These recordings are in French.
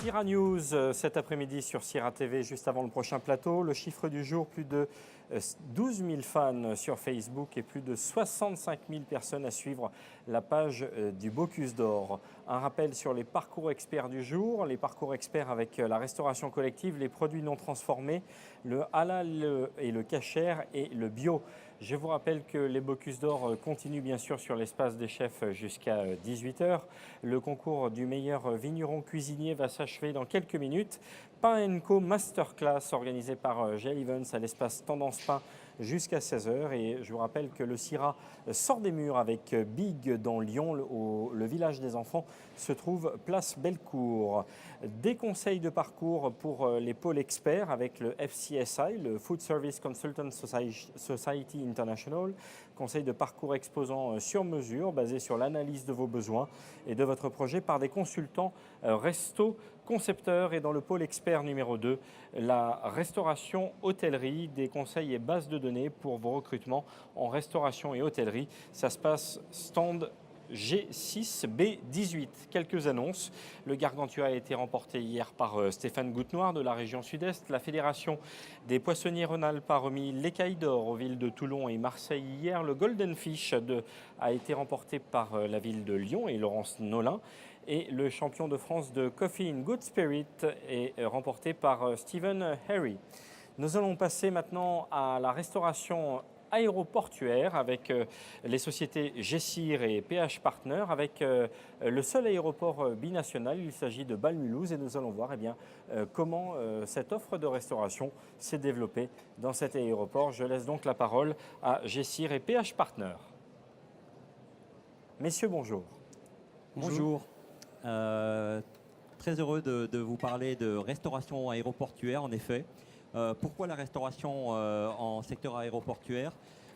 Sira News cet après-midi sur Sira TV, juste avant le prochain plateau. Le chiffre du jour, plus de 12 000 fans sur Facebook et plus de 65 000 personnes à suivre la page du Bocuse d'Or. Un rappel sur les parcours experts du jour. Les parcours experts avec la restauration collective, les produits non transformés, le halal et le kasher et le bio. Je vous rappelle que les Bocuse d'Or continuent bien sûr sur l'espace des chefs jusqu'à 18h. Le concours du meilleur vigneron cuisinier va s'achever dans quelques minutes. Pain & Co Masterclass organisé par Gaël Evans à l'espace Tendance Pain jusqu'à 16h. Et je vous rappelle que le Sira sort des murs avec Big dans Lyon, le village des enfants se trouve place Bellecour. Des conseils de parcours pour les pôles experts avec le FCSI, le Food Service Consultant Society International. Conseil de parcours exposant sur mesure, basé sur l'analyse de vos besoins et de votre projet par des consultants resto concepteurs. Et dans le pôle expert numéro 2, la restauration hôtellerie, des conseils et bases de données pour vos recrutements en restauration et hôtellerie. Ça se passe stand G6B18. Quelques annonces. Le Gargantua a été remporté hier par Stéphane Goutenoir de la région Sud-Est. La Fédération des poissonniers Rhône-Alpes a remis l'écaille d'or aux villes de Toulon et Marseille hier. Le Golden Fish a été remporté par la ville de Lyon et Laurence Nolin. Et le champion de France de Coffee in Good Spirit est remporté par Stephen Harry. Nous allons passer maintenant à la restauration aéroportuaire avec les sociétés Gessir et PH Partner, avec le seul aéroport binational. Il s'agit de Bâle-Mulhouse et nous allons voir comment cette offre de restauration s'est développée dans cet aéroport. Je laisse donc la parole à Gessir et PH Partner. Messieurs, bonjour. Bonjour. Très heureux de vous parler de restauration aéroportuaire, en effet. Pourquoi la restauration en secteur aéroportuaire?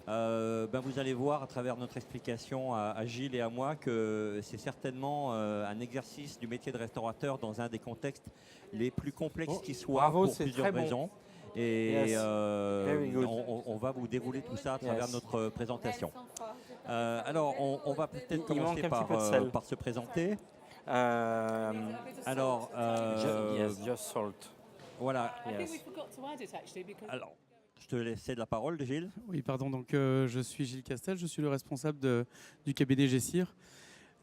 Vous allez voir à travers notre explication à Gilles et à moi que c'est certainement un exercice du métier de restaurateur dans un des contextes les plus complexes qui soient, pour plusieurs raisons. Et on va vous dérouler tout ça à travers notre présentation. Alors, on va peut-être commencer par se présenter. Just salt. Voilà. Alors, je te laisse la parole, Gilles. Oui, pardon. Donc, je suis Gilles Castel, je suis le responsable du cabinet Gessir.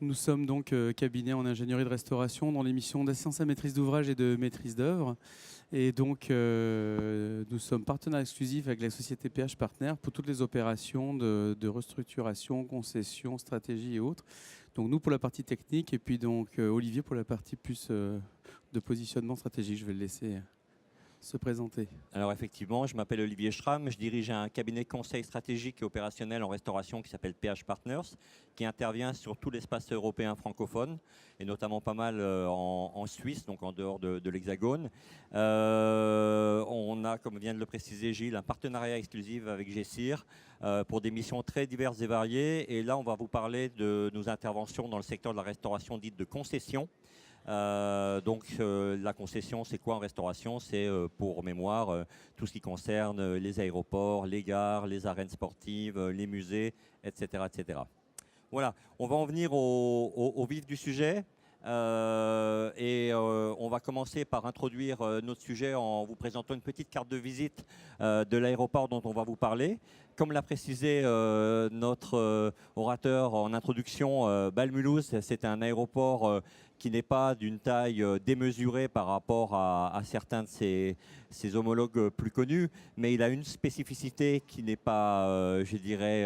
Nous sommes donc cabinet en ingénierie de restauration dans les missions d'assistance à maîtrise d'ouvrage et de maîtrise d'œuvre. Et donc, nous sommes partenaires exclusifs avec la société PH Partner pour toutes les opérations de restructuration, concession, stratégie et autres. Donc, nous pour la partie technique et puis donc Olivier pour la partie plus de positionnement stratégique. Je vais le laisser se présenter. Alors effectivement, je m'appelle Olivier Schramm, je dirige un cabinet conseil stratégique et opérationnel en restauration qui s'appelle PH Partners, qui intervient sur tout l'espace européen francophone et notamment pas mal en Suisse, donc en dehors de l'Hexagone. On a, comme vient de le préciser Gilles, un partenariat exclusif avec Gessir pour des missions très diverses et variées. Et là, on va vous parler de nos interventions dans le secteur de la restauration dite de concession. La concession, c'est quoi en restauration? C'est pour mémoire tout ce qui concerne les aéroports, les gares, les arènes sportives, les musées, etc., etc. Voilà, on va en venir au vif du sujet. On va commencer par introduire notre sujet en vous présentant une petite carte de visite de l'aéroport dont on va vous parler. Comme l'a précisé notre orateur en introduction, Bâle-Mulhouse, c'est un aéroport qui n'est pas d'une taille démesurée par rapport à certains de ses homologues plus connus, mais il a une spécificité qui n'est pas, je dirais,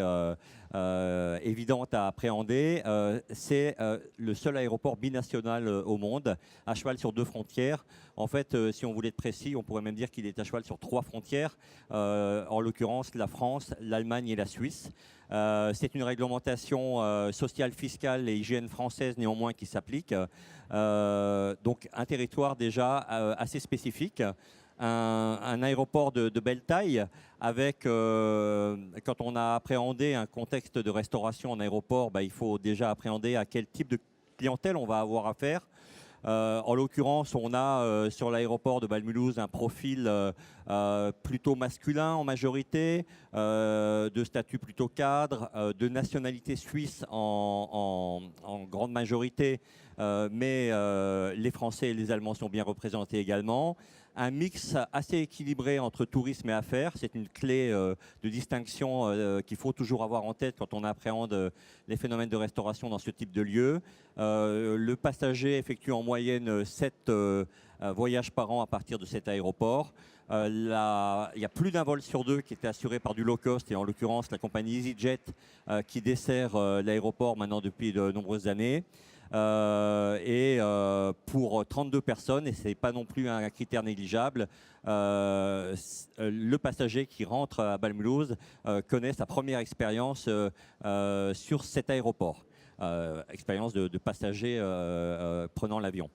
évidente à appréhender. C'est le seul aéroport binational au monde, à cheval sur 2 frontières. En fait, si on voulait être précis, on pourrait même dire qu'il est à cheval sur 3 frontières, en l'occurrence la France, l'Allemagne et la Suisse. C'est une réglementation sociale, fiscale et hygiène française néanmoins qui s'applique. Donc un territoire déjà assez spécifique. Un aéroport de belle taille avec, quand on a appréhendé un contexte de restauration en aéroport, il faut déjà appréhender à quel type de clientèle on va avoir affaire. En l'occurrence, on a sur l'aéroport de Bâle-Mulhouse un profil plutôt masculin en majorité, de statut plutôt cadre, de nationalité suisse en grande majorité, mais les Français et les Allemands sont bien représentés également. Un mix assez équilibré entre tourisme et affaires. C'est une clé de distinction qu'il faut toujours avoir en tête quand on appréhende les phénomènes de restauration dans ce type de lieu. Le passager effectue en moyenne 7 voyages par an à partir de cet aéroport. Il y a plus d'un vol sur 2 qui était assuré par du low cost, et en l'occurrence la compagnie EasyJet qui dessert l'aéroport maintenant depuis de nombreuses années. Pour 32 personnes, et ce n'est pas non plus un critère négligeable, le passager qui rentre à Bâle-Mulhouse connaît sa première expérience sur cet aéroport, expérience de passager prenant l'avion.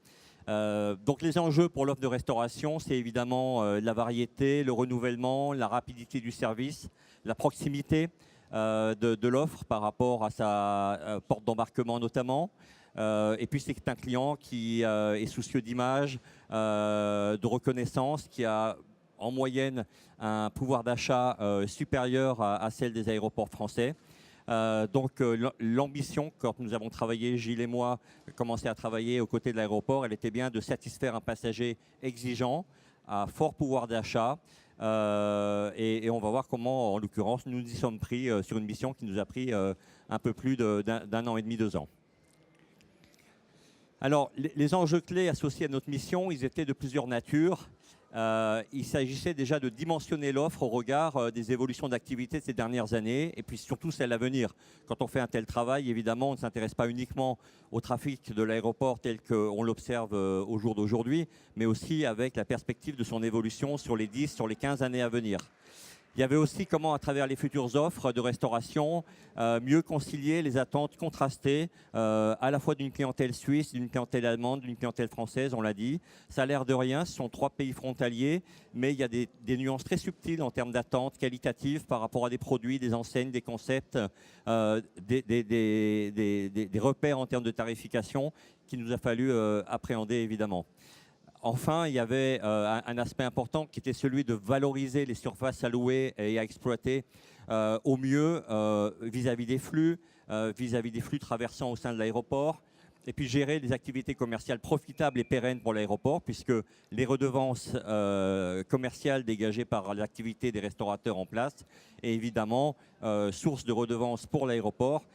Donc les enjeux pour l'offre de restauration, c'est évidemment la variété, le renouvellement, la rapidité du service, la proximité de l'offre par rapport à sa porte d'embarquement notamment. Et puis c'est un client qui est soucieux d'image, de reconnaissance, qui a en moyenne un pouvoir d'achat supérieur à celle des aéroports français. Donc l'ambition, quand nous avons travaillé, Gilles et moi, commencé à travailler aux côtés de l'aéroport, elle était bien de satisfaire un passager exigeant, à fort pouvoir d'achat. Et on va voir comment, en l'occurrence, nous y sommes pris sur une mission qui nous a pris un peu plus d'un an et demi, 2 ans. Alors, les enjeux clés associés à notre mission, ils étaient de plusieurs natures. Il s'agissait déjà de dimensionner l'offre au regard des évolutions d'activité de ces dernières années, et puis surtout celles à venir. Quand on fait un tel travail, évidemment, on ne s'intéresse pas uniquement au trafic de l'aéroport tel qu'on l'observe au jour d'aujourd'hui, mais aussi avec la perspective de son évolution sur les 10, sur les 15 années à venir. Il y avait aussi comment, à travers les futures offres de restauration, mieux concilier les attentes contrastées à la fois d'une clientèle suisse, d'une clientèle allemande, d'une clientèle française, on l'a dit. Ça a l'air de rien, ce sont 3 pays frontaliers, mais il y a des nuances très subtiles en termes d'attentes qualitatives par rapport à des produits, des enseignes, des concepts, des repères en termes de tarification qu'il nous a fallu appréhender évidemment. Enfin, il y avait un aspect important qui était celui de valoriser les surfaces à louer et à exploiter au mieux vis-à-vis des flux traversant au sein de l'aéroport, et puis gérer les activités commerciales profitables et pérennes pour l'aéroport, puisque les redevances commerciales dégagées par l'activité des restaurateurs en place est évidemment source de redevances pour l'aéroport.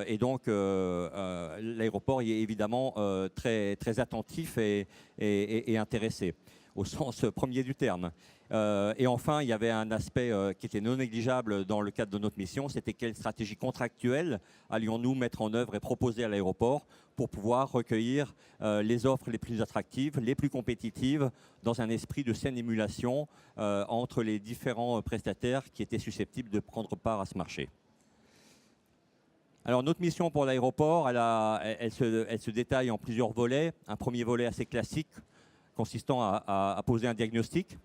Et donc, l'aéroport y est évidemment très, très attentif et intéressé, au sens premier du terme. Et enfin, il y avait un aspect qui était non négligeable dans le cadre de notre mission, c'était quelle stratégie contractuelle allions-nous mettre en œuvre et proposer à l'aéroport pour pouvoir recueillir les offres les plus attractives, les plus compétitives, dans un esprit de saine émulation entre les différents prestataires qui étaient susceptibles de prendre part à ce marché. Alors notre mission pour l'aéroport, elle se détaille en plusieurs volets. Un premier volet assez classique, consistant à poser un diagnostic.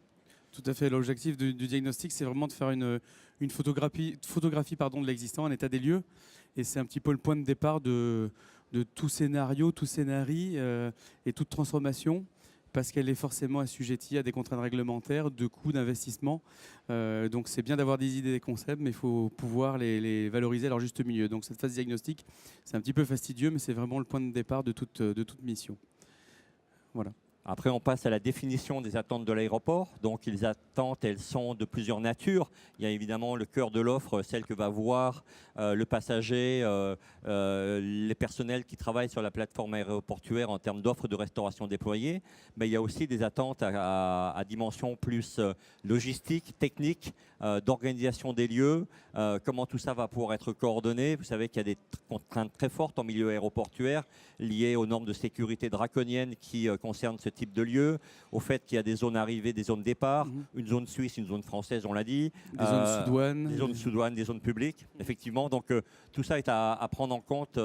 Tout à fait. L'objectif du diagnostic, c'est vraiment de faire une photographie de l'existant, un état des lieux. Et c'est un petit peu le point de départ de tout scénario, tout scénario et toute transformation, parce qu'elle est forcément assujettie à des contraintes réglementaires, de coûts, d'investissement. Donc c'est bien d'avoir des idées, des concepts, mais il faut pouvoir les valoriser à leur juste milieu. Donc cette phase diagnostique, c'est un petit peu fastidieux, mais c'est vraiment le point de départ de toute mission. Voilà. Après, on passe à la définition des attentes de l'aéroport. Donc, les attentes, elles sont de plusieurs natures. Il y a évidemment le cœur de l'offre, celle que va voir le passager, les personnels qui travaillent sur la plateforme aéroportuaire en termes d'offres de restauration déployées. Mais il y a aussi des attentes à dimension plus logistique, technique, d'organisation des lieux, comment tout ça va pouvoir être coordonné. Vous savez qu'il y a des contraintes très fortes en milieu aéroportuaire liées aux normes de sécurité draconiennes qui concernent ce type de lieu, au fait qu'il y a des zones arrivées, des zones départ, une zone suisse, une zone française, on l'a dit. Des zones sous-douane. Des zones sous-douane, des zones publiques, effectivement. Donc tout ça est à prendre en compte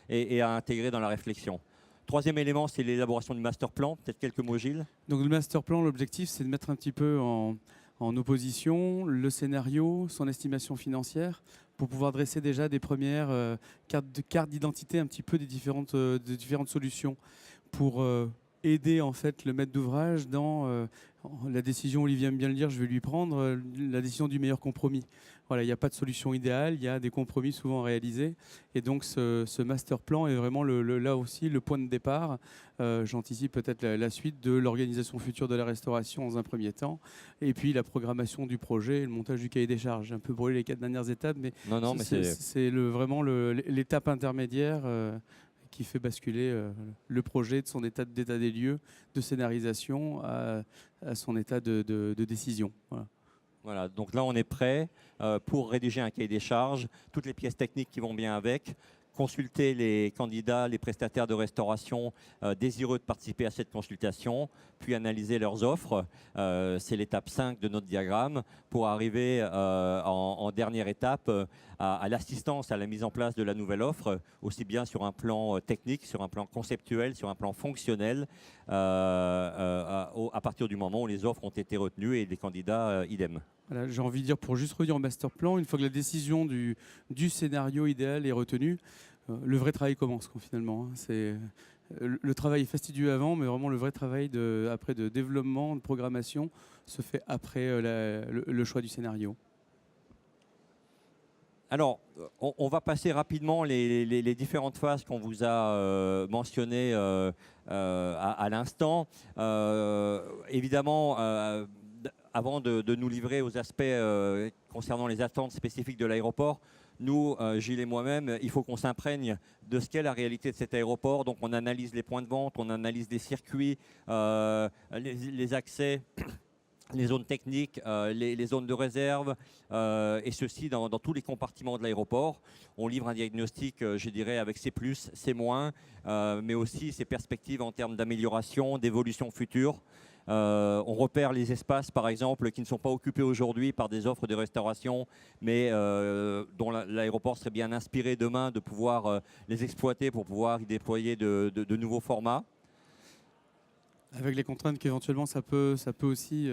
et à intégrer dans la réflexion. Troisième élément, c'est l'élaboration du master plan. Peut-être quelques mots, Gilles. Donc le master plan, l'objectif, c'est de mettre un petit peu en opposition le scénario, son estimation financière, pour pouvoir dresser déjà des premières cartes d'identité un petit peu des différentes solutions, pour aider en fait le maître d'ouvrage dans la décision, Olivier aime bien le dire, je vais lui prendre, la décision du meilleur compromis. Voilà, il n'y a pas de solution idéale, il y a des compromis souvent réalisés. Et donc ce master plan est vraiment là aussi le point de départ. J'anticipe peut-être la suite de l'organisation future de la restauration dans un premier temps. Et puis la programmation du projet et le montage du cahier des charges. J'ai un peu brûlé les 4 dernières étapes, mais, Non, mais c'est vraiment l'étape intermédiaire qui fait basculer le projet de son état des lieux, de scénarisation à son état de décision. Voilà. Voilà, donc là on est prêt pour rédiger un cahier des charges, toutes les pièces techniques qui vont bien avec, consulter les candidats, les prestataires de restauration désireux de participer à cette consultation, puis analyser leurs offres. C'est l'étape 5 de notre diagramme pour arriver en dernière étape à l'assistance à la mise en place de la nouvelle offre, aussi bien sur un plan technique, sur un plan conceptuel, sur un plan fonctionnel, à partir du moment où les offres ont été retenues et les candidats idem. Voilà, j'ai envie de dire, pour juste redire au master plan, une fois que la décision du scénario idéal est retenue, le vrai travail commence finalement. Le travail est fastidieux avant, mais vraiment le vrai travail après de développement, de programmation, se fait après le choix du scénario. Alors, on va passer rapidement les différentes phases qu'on vous a mentionnées à l'instant. Évidemment, avant de nous livrer aux aspects concernant les attentes spécifiques de l'aéroport, nous, Gilles et moi-même, il faut qu'on s'imprègne de ce qu'est la réalité de cet aéroport. Donc on analyse les points de vente, on analyse les circuits, les accès, les zones techniques, les zones de réserve, et ceci dans tous les compartiments de l'aéroport. On livre un diagnostic, je dirais, avec ses plus, ses moins, mais aussi ses perspectives en termes d'amélioration, d'évolution future. On repère les espaces, par exemple, qui ne sont pas occupés aujourd'hui par des offres de restauration, mais dont l'aéroport serait bien inspiré demain de pouvoir les exploiter pour pouvoir y déployer de nouveaux formats. Avec les contraintes qu'éventuellement ça peut aussi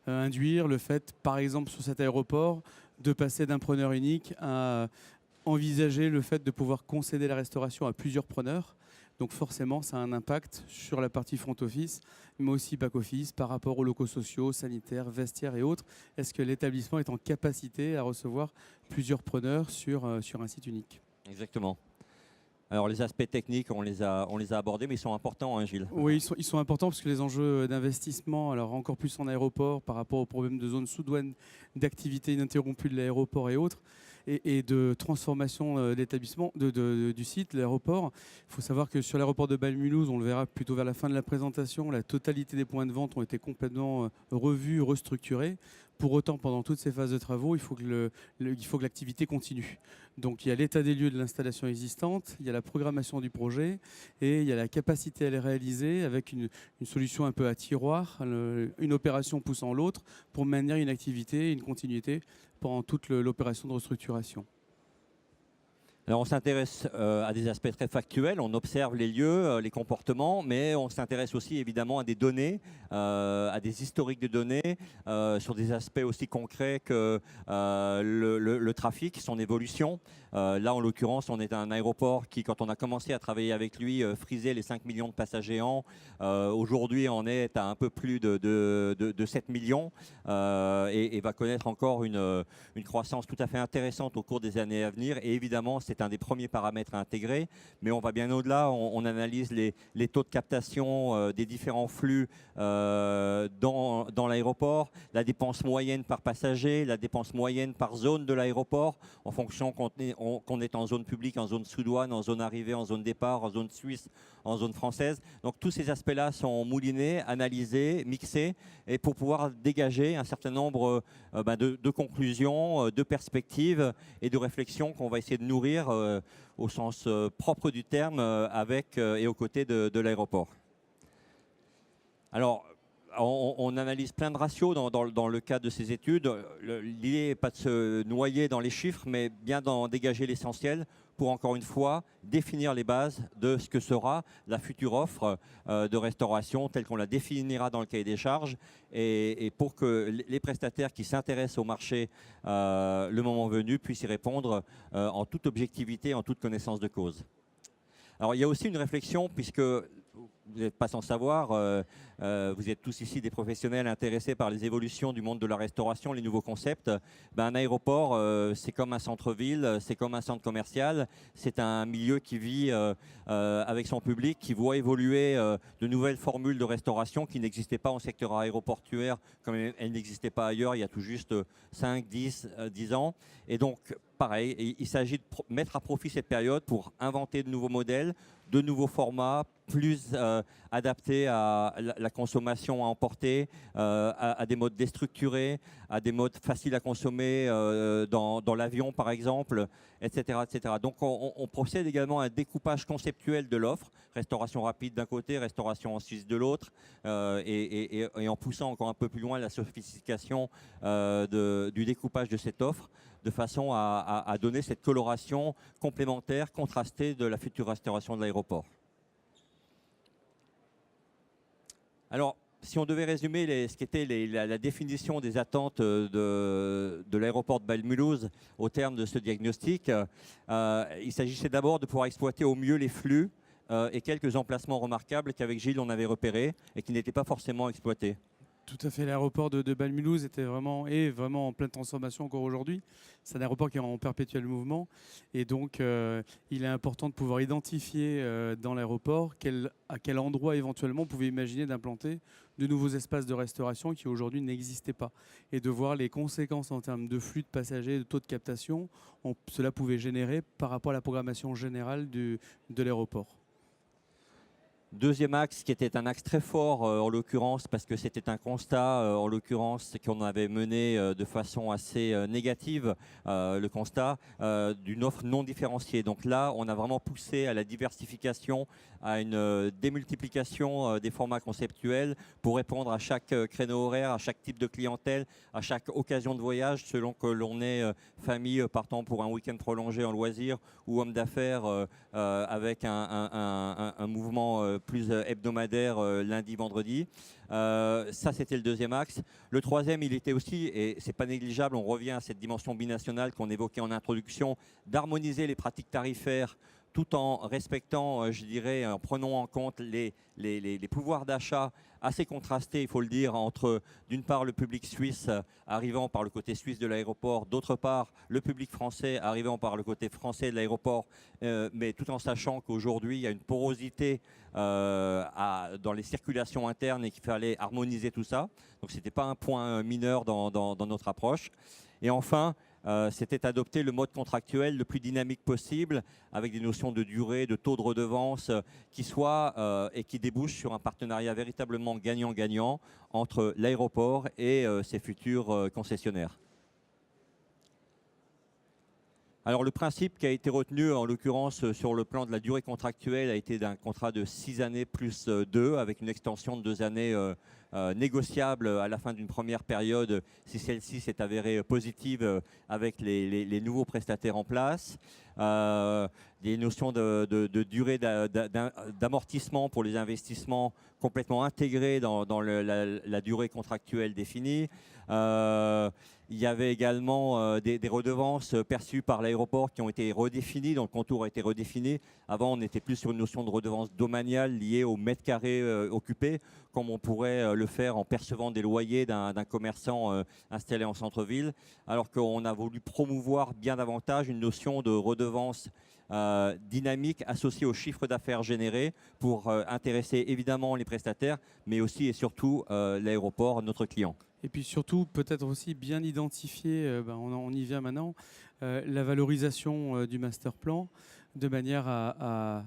induire, le fait, par exemple, sur cet aéroport, de passer d'un preneur unique à envisager le fait de pouvoir concéder la restauration à plusieurs preneurs. Donc forcément, ça a un impact sur la partie front office, mais aussi back office par rapport aux locaux sociaux, sanitaires, vestiaires et autres. Est-ce que l'établissement est en capacité à recevoir plusieurs preneurs sur un site unique? Exactement. Alors les aspects techniques, on les a abordés, mais ils sont importants, hein, Gilles. Oui, ils sont importants parce que les enjeux d'investissement, alors encore plus en aéroport par rapport aux problèmes de zone sous douane, d'activité ininterrompue de l'aéroport et autres, et de transformation de l'établissement, du site, l'aéroport. Il faut savoir que sur l'aéroport de Bâle-Mulhouse, on le verra plutôt vers la fin de la présentation, la totalité des points de vente ont été complètement revus, restructurés. Pour autant, pendant toutes ces phases de travaux, il faut que l'activité continue. Donc il y a l'état des lieux de l'installation existante, il y a la programmation du projet et il y a la capacité à les réaliser avec une solution un peu à tiroir, une opération poussant l'autre pour maintenir une activité, une continuité pendant toute l'opération de restructuration. Alors on s'intéresse à des aspects très factuels, on observe les lieux, les comportements, mais on s'intéresse aussi évidemment à des données, à des historiques de données, sur des aspects aussi concrets que le trafic, son évolution. Là en l'occurrence, on est à un aéroport qui, quand on a commencé à travailler avec lui, frisait les 5 millions de passagers an. Aujourd'hui, on est à un peu plus de 7 millions et va connaître encore une croissance tout à fait intéressante au cours des années à venir. Et évidemment, c'est un des premiers paramètres à intégrer, mais on va bien au-delà. On analyse les taux de captation des différents flux dans l'aéroport, la dépense moyenne par passager, la dépense moyenne par zone de l'aéroport, en fonction qu'on est en zone publique, en zone sous-douane, en zone arrivée, en zone départ, en zone suisse, en zone française. Donc tous ces aspects-là sont moulinés, analysés, mixés, et pour pouvoir dégager un certain nombre de conclusions, de perspectives et de réflexions qu'on va essayer de nourrir au sens propre du terme avec et aux côtés de l'aéroport. Alors, on analyse plein de ratios dans le cadre de ces études. L'idée n'est pas de se noyer dans les chiffres, mais bien d'en dégager l'essentiel pour, encore une fois, définir les bases de ce que sera la future offre de restauration telle qu'on la définira dans le cahier des charges et pour que les prestataires qui s'intéressent au marché le moment venu puissent y répondre en toute objectivité, en toute connaissance de cause. Alors, il y a aussi une réflexion, puisque vous n'êtes pas sans savoir, vous êtes tous ici des professionnels intéressés par les évolutions du monde de la restauration, les nouveaux concepts. Un aéroport, c'est comme un centre-ville, c'est comme un centre commercial. C'est un milieu qui vit avec son public, qui voit évoluer de nouvelles formules de restauration qui n'existaient pas en secteur aéroportuaire, comme elles n'existaient pas ailleurs il y a tout juste 5, 10 ans. Et donc, pareil, il s'agit de mettre à profit cette période pour inventer de nouveaux modèles, de nouveaux formats, plus adaptés à la consommation à emporter, à des modes déstructurés, à des modes faciles à consommer dans l'avion par exemple, etc. etc. Donc on procède également à un découpage conceptuel de l'offre, restauration rapide d'un côté, restauration en Suisse de l'autre, et en poussant encore un peu plus loin la sophistication du découpage de cette offre, de façon à donner cette coloration complémentaire, contrastée de la future restauration de l'aéroport. Alors, si on devait résumer ce qu'était la définition des attentes de l'aéroport de Bâle-Mulhouse au terme de ce diagnostic, il s'agissait d'abord de pouvoir exploiter au mieux les flux et quelques emplacements remarquables qu'avec Gilles on avait repérés et qui n'étaient pas forcément exploités. Tout à fait, l'aéroport de Bâle-Mulhouse est vraiment en pleine transformation encore aujourd'hui. C'est un aéroport qui est en perpétuel mouvement et donc il est important de pouvoir identifier dans l'aéroport à quel endroit éventuellement on pouvait imaginer d'implanter de nouveaux espaces de restauration qui aujourd'hui n'existaient pas et de voir les conséquences en termes de flux de passagers, de taux de captation, cela pouvait générer par rapport à la programmation générale de l'aéroport. Deuxième axe qui était un axe très fort en l'occurrence parce que c'était un constat en l'occurrence qu'on avait mené de façon assez négative, le constat d'une offre non différenciée. Donc là on a vraiment poussé à la diversification, à une démultiplication des formats conceptuels pour répondre à chaque créneau horaire, à chaque type de clientèle, à chaque occasion de voyage selon que l'on est famille partant pour un week-end prolongé en loisir ou homme d'affaires avec un mouvement plus hebdomadaire lundi, vendredi. Ça, c'était le deuxième axe. Le troisième, il était aussi, et c'est pas négligeable, on revient à cette dimension binationale qu'on évoquait en introduction, d'harmoniser les pratiques tarifaires tout en respectant, je dirais, en prenant en compte les pouvoirs d'achat assez contrastés, il faut le dire, entre d'une part le public suisse arrivant par le côté suisse de l'aéroport, d'autre part le public français arrivant par le côté français de l'aéroport, mais tout en sachant qu'aujourd'hui il y a une porosité dans les circulations internes et qu'il fallait harmoniser tout ça. Donc ce n'était pas un point mineur dans notre approche. Et enfin, c'était adopter le mode contractuel le plus dynamique possible, avec des notions de durée, de taux de redevance qui soient et qui débouchent sur un partenariat véritablement gagnant-gagnant entre l'aéroport et ses futurs concessionnaires. Alors le principe qui a été retenu en l'occurrence sur le plan de la durée contractuelle a été d'un contrat de 6 années plus 2 avec une extension de 2 années négociable à la fin d'une première période si celle-ci s'est avérée positive avec les nouveaux prestataires en place. Des notions de durée d'amortissement pour les investissements complètement intégrés dans la durée contractuelle définie. Il y avait également des redevances perçues par l'aéroport qui ont été redéfinies, dont le contour a été redéfini. Avant, on était plus sur une notion de redevance domaniale liée au mètre carré occupé, comme on pourrait le faire en percevant des loyers d'un commerçant installé en centre-ville, alors qu'on a voulu promouvoir bien davantage une notion de redevance dynamique associée au chiffre d'affaires généré pour intéresser évidemment les prestataires, mais aussi et surtout l'aéroport, notre client. Et puis surtout, peut-être aussi bien identifier, on y vient maintenant, la valorisation du master plan, de manière à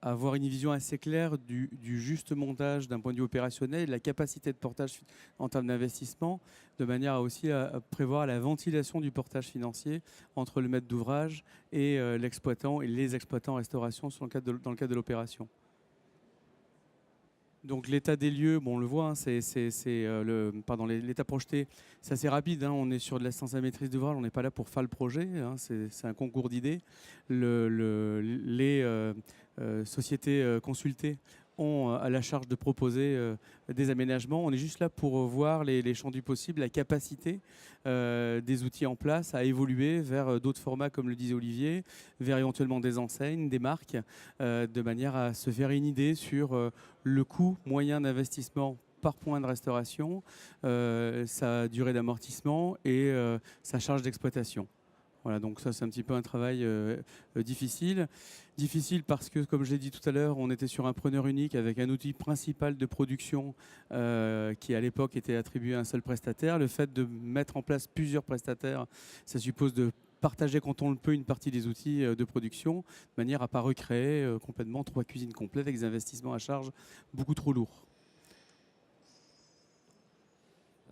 avoir une vision assez claire du juste montage d'un point de vue opérationnel et de la capacité de portage en termes d'investissement, de manière à aussi à prévoir la ventilation du portage financier entre le maître d'ouvrage et l'exploitant et les exploitants en restauration dans le cadre de l'opération. Donc l'état des lieux, bon, on le voit, hein, l'état projeté, c'est assez rapide. Hein, on est sur de l'assistance à maîtrise d'ouvrage, on n'est pas là pour faire le projet. Hein, c'est un concours d'idées. Les sociétés consultées ont à la charge de proposer des aménagements. On est juste là pour voir les champs du possible, la capacité des outils en place à évoluer vers d'autres formats, comme le disait Olivier, vers éventuellement des enseignes, des marques, de manière à se faire une idée sur le coût moyen d'investissement par point de restauration, sa durée d'amortissement et sa charge d'exploitation. Voilà, donc ça c'est un petit peu un travail difficile. Difficile parce que, comme je l'ai dit tout à l'heure, on était sur un preneur unique avec un outil principal de production qui à l'époque était attribué à un seul prestataire. Le fait de mettre en place plusieurs prestataires, ça suppose de partager quand on le peut une partie des outils de production, de manière à ne pas recréer complètement 3 cuisines complètes avec des investissements à charge beaucoup trop lourds.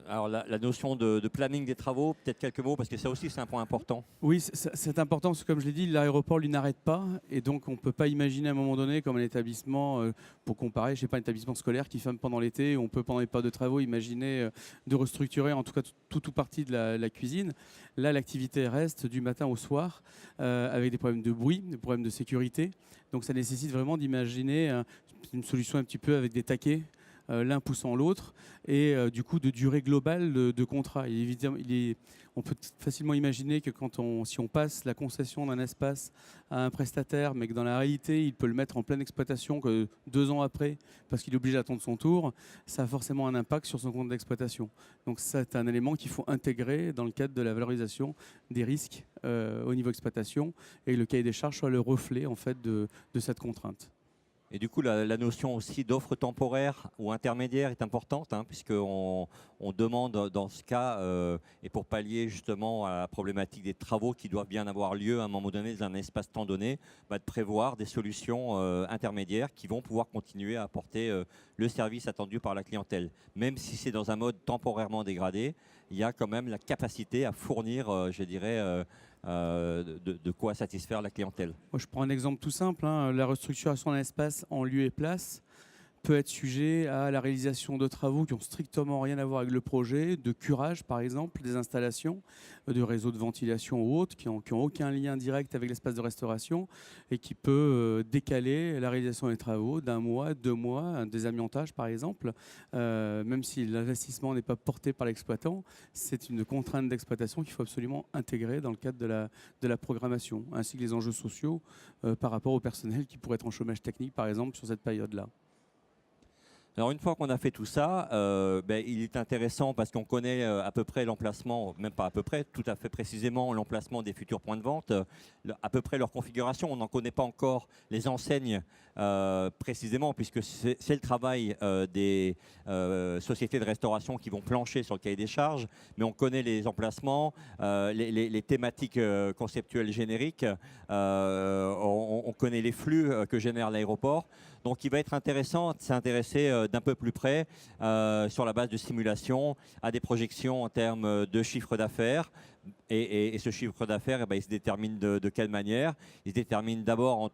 Alors la notion de planning des travaux, peut-être quelques mots, parce que ça aussi c'est un point important. Oui, c'est important, parce que comme je l'ai dit, l'aéroport lui n'arrête pas, et donc on ne peut pas imaginer à un moment donné comme un établissement, pour comparer, je ne sais pas, un établissement scolaire qui ferme pendant l'été, on peut pendant les périodes de travaux imaginer de restructurer en tout cas tout partie de la cuisine. Là, l'activité reste du matin au soir, avec des problèmes de bruit, des problèmes de sécurité, donc ça nécessite vraiment d'imaginer une solution un petit peu avec des taquets, l'un poussant l'autre, et du coup de durée globale de contrat. On peut facilement imaginer que si on passe la concession d'un espace à un prestataire, mais que dans la réalité, il peut le mettre en pleine exploitation que 2 ans après, parce qu'il est obligé d'attendre son tour, ça a forcément un impact sur son compte d'exploitation. Donc c'est un élément qu'il faut intégrer dans le cadre de la valorisation des risques au niveau exploitation, et le cahier des charges soit le reflet en fait de cette contrainte. Et du coup, la notion aussi d'offre temporaire ou intermédiaire est importante, hein, puisqu'on demande dans ce cas, et pour pallier justement à la problématique des travaux qui doivent bien avoir lieu à un moment donné, dans un espace-temps donné, de prévoir des solutions intermédiaires qui vont pouvoir continuer à apporter le service attendu par la clientèle. Même si c'est dans un mode temporairement dégradé, il y a quand même la capacité à fournir, je dirais, de quoi satisfaire la clientèle. Moi, je prends un exemple tout simple, hein. La restructuration d'un espace en lieu et place peut être sujet à la réalisation de travaux qui n'ont strictement rien à voir avec le projet, de curage par exemple, des installations, de réseaux de ventilation ou autres, qui n'ont aucun lien direct avec l'espace de restauration, et qui peut décaler la réalisation des travaux d'1 mois, 2 mois, un désamiantage par exemple, même si l'investissement n'est pas porté par l'exploitant, c'est une contrainte d'exploitation qu'il faut absolument intégrer dans le cadre de la programmation, ainsi que les enjeux sociaux par rapport au personnel qui pourrait être en chômage technique par exemple sur cette période-là. Alors une fois qu'on a fait tout ça, il est intéressant parce qu'on connaît à peu près l'emplacement, même pas à peu près, tout à fait précisément l'emplacement des futurs points de vente, à peu près leur configuration. On n'en connaît pas encore les enseignes précisément, puisque c'est le travail des sociétés de restauration qui vont plancher sur le cahier des charges, mais on connaît les emplacements, les thématiques conceptuelles génériques, on connaît les flux que génère l'aéroport. Donc il va être intéressant de s'intéresser d'un peu plus près, sur la base de simulation, à des projections en termes de chiffre d'affaires. Et ce chiffre d'affaires, il se détermine de quelle manière? Il se détermine d'abord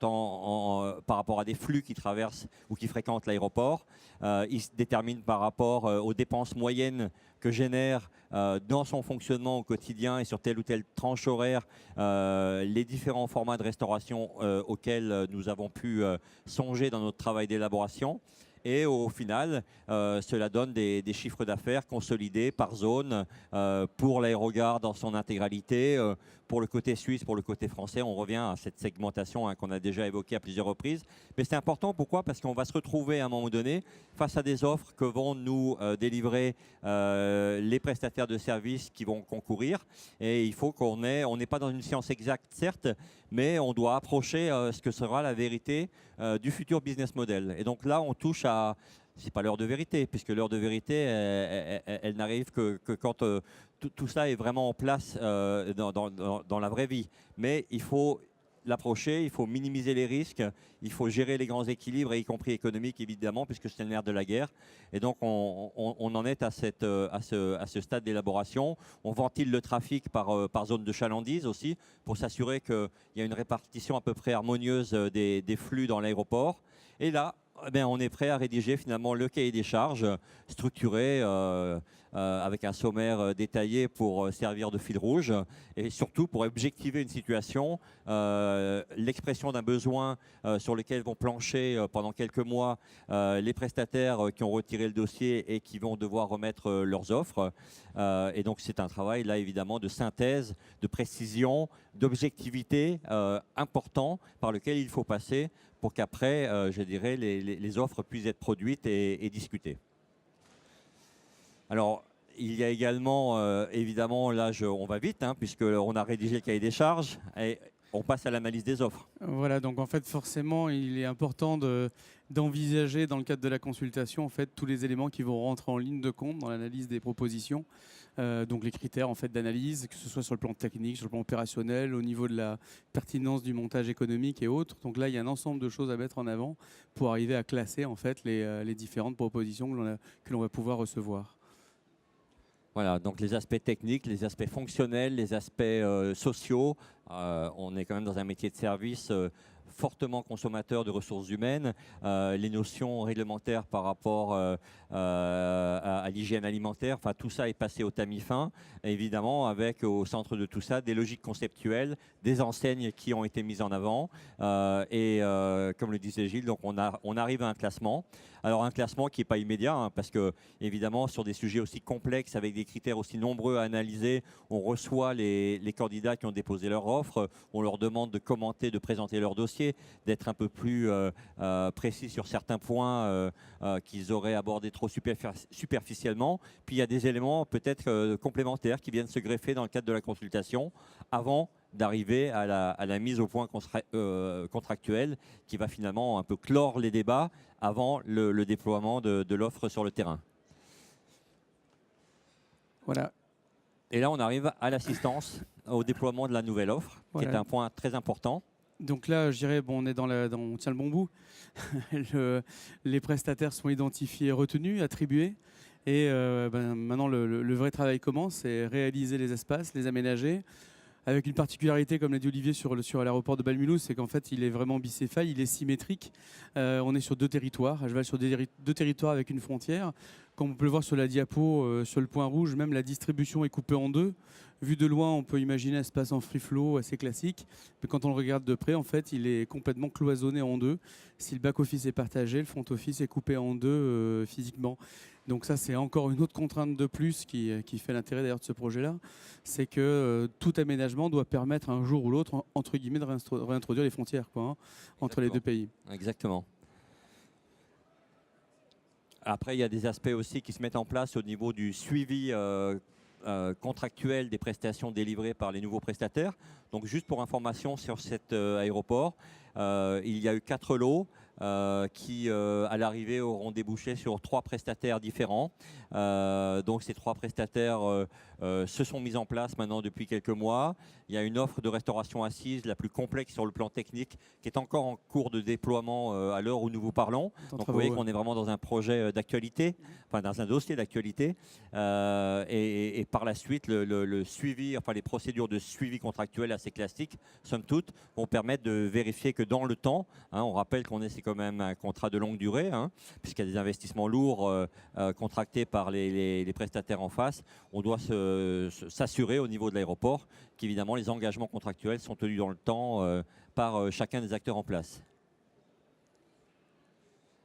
par rapport à des flux qui traversent ou qui fréquentent l'aéroport. Il se détermine par rapport aux dépenses moyennes que génère dans son fonctionnement au quotidien et sur telle ou telle tranche horaire les différents formats de restauration auxquels nous avons pu songer dans notre travail d'élaboration. Et au final, cela donne des chiffres d'affaires consolidés par zone pour l'aérogare dans son intégralité, pour le côté suisse, pour le côté français. On revient à cette segmentation qu'on a déjà évoquée à plusieurs reprises. Mais c'est important, pourquoi? Parce qu'on va se retrouver à un moment donné face à des offres que vont nous délivrer les prestataires de services qui vont concourir. Et il faut on n'est pas dans une science exacte, certes, mais on doit approcher ce que sera la vérité du futur business model. Et donc là, on touche à... C'est pas l'heure de vérité, puisque l'heure de vérité, elle n'arrive que quand tout ça est vraiment en place dans la vraie vie. Mais il faut l'approcher, il faut minimiser les risques, il faut gérer les grands équilibres, y compris économiques évidemment, puisque c'est le nerf de la guerre. Et donc on en est à ce stade d'élaboration. On ventile le trafic par zone de chalandise aussi, pour s'assurer qu'il y a une répartition à peu près harmonieuse des flux dans l'aéroport. Et là, Eh bien, on est prêt à rédiger finalement le cahier des charges structuré avec un sommaire détaillé pour servir de fil rouge et surtout pour objectiver une situation, l'expression d'un besoin sur lequel vont plancher pendant quelques mois les prestataires qui ont retiré le dossier et qui vont devoir remettre leurs offres. Et donc c'est un travail là évidemment de synthèse, de précision, d'objectivité important par lequel il faut passer pour qu'après, je dirais, les offres puissent être produites et discutées. Alors, il y a également, évidemment, là, on va vite, hein, puisqu'on a rédigé le cahier des charges, et on passe à l'analyse des offres. Voilà, donc en fait, forcément, il est important d'envisager dans le cadre de la consultation en fait, tous les éléments qui vont rentrer en ligne de compte dans l'analyse des propositions. Donc les critères en fait, d'analyse, que ce soit sur le plan technique, sur le plan opérationnel, au niveau de la pertinence du montage économique et autres. Donc là, il y a un ensemble de choses à mettre en avant pour arriver à classer en fait, les différentes propositions que l'on va pouvoir recevoir. Voilà, donc les aspects techniques, les aspects fonctionnels, les aspects sociaux. On est quand même dans un métier de service fortement consommateur de ressources humaines. Les notions réglementaires par rapport à l'hygiène alimentaire, enfin tout ça est passé au tamis fin. Évidemment, avec au centre de tout ça des logiques conceptuelles, des enseignes qui ont été mises en avant. Et comme le disait Gilles, donc on arrive à un classement. Alors un classement qui n'est pas immédiat, hein, parce que évidemment sur des sujets aussi complexes, avec des critères aussi nombreux à analyser, on reçoit les candidats qui ont déposé leur offre, on leur demande de commenter, de présenter leur dossier, d'être un peu plus précis sur certains points qu'ils auraient abordés trop superficiellement. Puis il y a des éléments peut-être complémentaires qui viennent se greffer dans le cadre de la consultation avant d'arriver à la mise au point contractuelle qui va finalement un peu clore les débats avant le déploiement de l'offre sur le terrain. Voilà. Et là, on arrive à l'assistance au déploiement de la nouvelle offre, qui est un point très important. Donc là, je dirais, bon, on tient le bon bout. Les prestataires sont identifiés, retenus, attribués. Et maintenant, le vrai travail commence, c'est réaliser les espaces, les aménager. Avec une particularité, comme l'a dit Olivier, sur l'aéroport de Bâle-Mulhouse, c'est qu'en fait, il est vraiment bicéphale, il est symétrique. On est sur deux territoires, à cheval sur deux territoires avec une frontière. Comme on peut le voir sur la diapo, sur le point rouge, même la distribution est coupée en deux. Vu de loin, on peut imaginer un espace en free flow assez classique. Mais quand on le regarde de près, en fait, il est complètement cloisonné en deux. Si le back-office est partagé, le front-office est coupé en deux physiquement. Donc ça, c'est encore une autre contrainte de plus qui fait l'intérêt d'ailleurs de ce projet-là. C'est que tout aménagement doit permettre un jour ou l'autre, entre guillemets, de réintroduire les frontières entre les deux pays. Exactement. Après, il y a des aspects aussi qui se mettent en place au niveau du suivi contractuel des prestations délivrées par les nouveaux prestataires. Donc juste pour information sur cet aéroport, il y a eu 4 lots qui, à l'arrivée, auront débouché sur 3 prestataires différents. Donc ces 3 prestataires se sont mis en place maintenant depuis quelques mois. Il y a une offre de restauration assise, la plus complexe sur le plan technique, qui est encore en cours de déploiement à l'heure où nous vous parlons. Donc vous voyez qu'on est vraiment dans un projet d'actualité, enfin dans un dossier d'actualité. Et par la suite, le suivi, enfin les procédures de suivi contractuel assez classiques, somme toute, vont permettre de vérifier que dans le temps, hein, on rappelle c'est quand même un contrat de longue durée, hein, puisqu'il y a des investissements lourds contractés par les prestataires en face, on doit s'assurer au niveau de l'aéroport qu'évidemment les engagements contractuels sont tenus dans le temps par chacun des acteurs en place.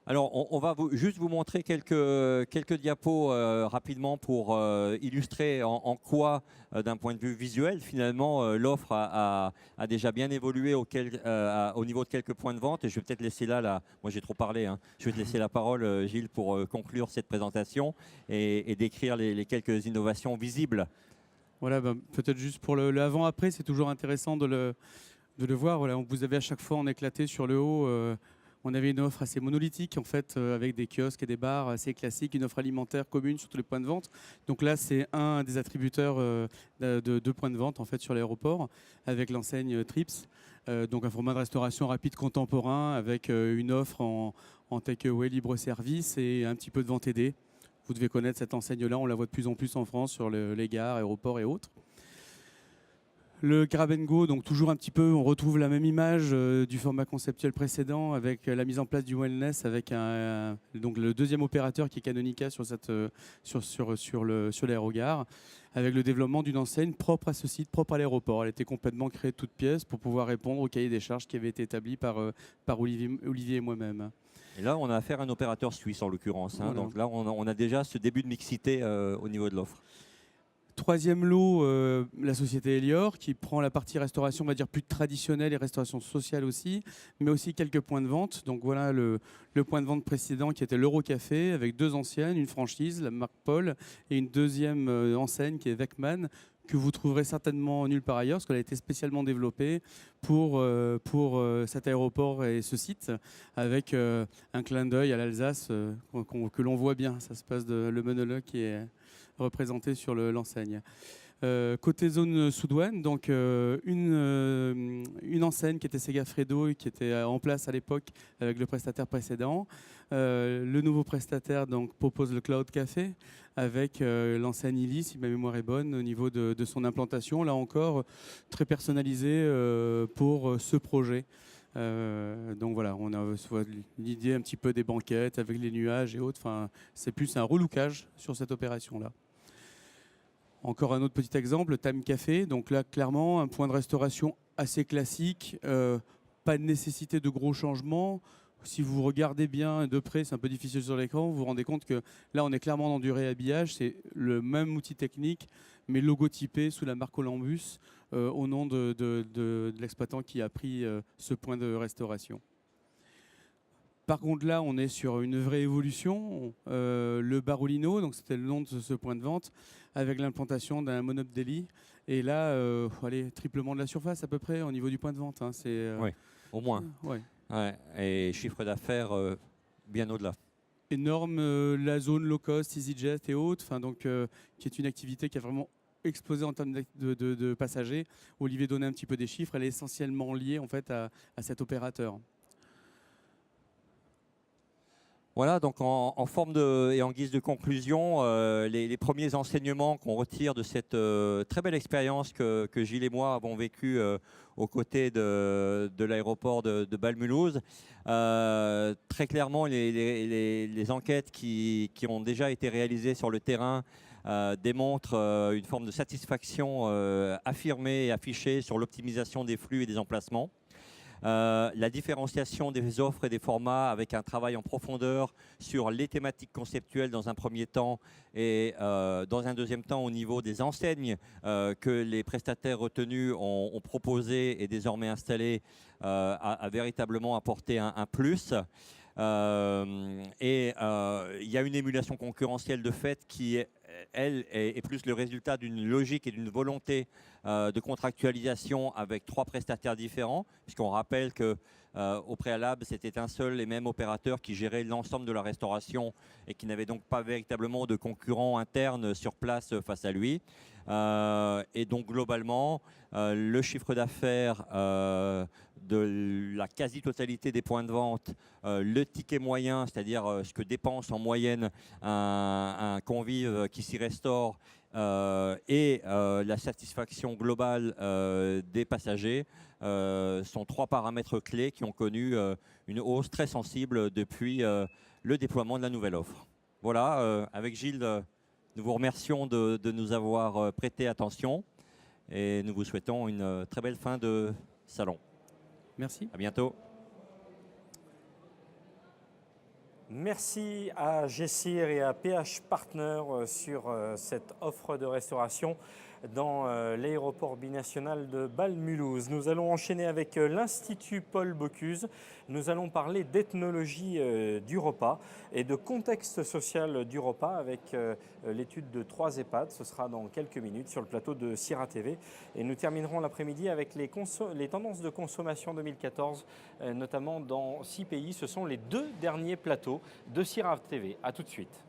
Alors, on va juste vous montrer quelques diapos rapidement pour illustrer en quoi, d'un point de vue visuel, finalement, l'offre a déjà bien évolué au niveau de quelques points de vente. Et je vais peut-être laisser là, moi j'ai trop parlé, hein. Je vais te laisser la parole, Gilles, pour conclure cette présentation et décrire les quelques innovations visibles. Voilà, peut-être juste pour le avant-après, c'est toujours intéressant de le voir. Voilà, vous avez à chaque fois en éclaté sur le haut. On avait une offre assez monolithique, en fait, avec des kiosques et des bars assez classiques, une offre alimentaire commune sur tous les points de vente. Donc là, c'est un des attributeurs de points de vente en fait, sur l'aéroport, avec l'enseigne Trips. Donc un format de restauration rapide contemporain, avec une offre en take-away libre-service et un petit peu de vente aidée. Vous devez connaître cette enseigne-là, on la voit de plus en plus en France sur les gares, aéroports et autres. Le grab and go, donc toujours un petit peu, on retrouve la même image du format conceptuel précédent avec la mise en place du wellness avec donc le deuxième opérateur qui est Canonica sur l'aérogare, avec le développement d'une enseigne propre à ce site, propre à l'aéroport. Elle était complètement créée de toutes pièces pour pouvoir répondre au cahier des charges qui avait été établi par Olivier et moi-même. Et là, on a affaire à un opérateur suisse en l'occurrence. Hein. Voilà. Donc là, on a déjà ce début de mixité au niveau de l'offre. Troisième lot, la société Elior, qui prend la partie restauration, on va dire plus traditionnelle et restauration sociale aussi, mais aussi quelques points de vente. Donc voilà le point de vente précédent qui était l'Eurocafé, avec 2 enseignes, une franchise, la marque Paul, et une deuxième enseigne qui est Weckmann, que vous trouverez certainement nulle part ailleurs, parce qu'elle a été spécialement développée pour cet aéroport et ce site, avec un clin d'œil à l'Alsace que l'on voit bien. Ça se passe le monologue qui est représenté sur l'enseigne. Côté zone sous-douane, donc une enseigne qui était Segafredo et qui était en place à l'époque avec le prestataire précédent. Le nouveau prestataire donc, propose le Cloud Café avec l'enseigne Illy, si ma mémoire est bonne, au niveau de son implantation. Là encore, très personnalisé pour ce projet. Donc voilà, on a l'idée un petit peu des banquettes avec les nuages et autres. Enfin, c'est plus un relookage sur cette opération-là. Encore un autre petit exemple, Time Café. Donc là, clairement, un point de restauration assez classique. Pas de nécessité de gros changements. Si vous regardez bien de près, c'est un peu difficile sur l'écran, vous vous rendez compte que là, on est clairement dans du réhabillage. C'est le même outil technique, mais logotypé sous la marque Columbus au nom de l'exploitant qui a pris ce point de restauration. Par contre, là, on est sur une vraie évolution. Le Barolino, donc c'était le nom de ce point de vente, avec l'implantation d'un Monop Deli. Et là, allez, triplement de la surface à peu près au niveau du point de vente. Hein. Oui, au moins. Ouais. Ouais. Et chiffre d'affaires bien au-delà. Énorme, la zone low cost, EasyJet et autres, qui est une activité qui a vraiment explosé en termes de passagers. Olivier donnait un petit peu des chiffres. Elle est essentiellement liée en fait, à cet opérateur. Voilà, donc en forme et en guise de conclusion, les premiers enseignements qu'on retire de cette très belle expérience que Gilles et moi avons vécue aux côtés de l'aéroport de Bâle-Mulhouse. Très clairement, les enquêtes qui ont déjà été réalisées sur le terrain démontrent une forme de satisfaction affirmée et affichée sur l'optimisation des flux et des emplacements. La différenciation des offres et des formats avec un travail en profondeur sur les thématiques conceptuelles dans un premier temps et dans un deuxième temps au niveau des enseignes que les prestataires retenus ont proposées et désormais installées a véritablement apporté un plus. Il y a une émulation concurrentielle de fait qui, elle, est plus le résultat d'une logique et d'une volonté de contractualisation avec 3 prestataires différents, puisqu'on rappelle qu'au préalable, c'était un seul et même opérateur qui gérait l'ensemble de la restauration et qui n'avait donc pas véritablement de concurrents internes sur place face à lui. Et donc globalement, le chiffre d'affaires de la quasi-totalité des points de vente, le ticket moyen, c'est-à-dire ce que dépense en moyenne un convive qui s'y restaure, et la satisfaction globale des passagers sont 3 paramètres clés qui ont connu une hausse très sensible depuis le déploiement de la nouvelle offre. Voilà, avec Gilles, nous vous remercions de nous avoir prêté attention et nous vous souhaitons une très belle fin de salon. Merci. À bientôt. Merci à Gessir et à PH Partner sur cette offre de restauration dans l'aéroport binational de Bâle-Mulhouse. Nous allons enchaîner avec l'Institut Paul Bocuse. Nous allons parler d'ethnologie du repas et de contexte social du repas avec l'étude de 3 EHPAD. Ce sera dans quelques minutes sur le plateau de Sira TV. Et nous terminerons l'après-midi avec les tendances de consommation 2014, notamment dans 6 pays. Ce sont les 2 derniers plateaux de Sira TV. A tout de suite.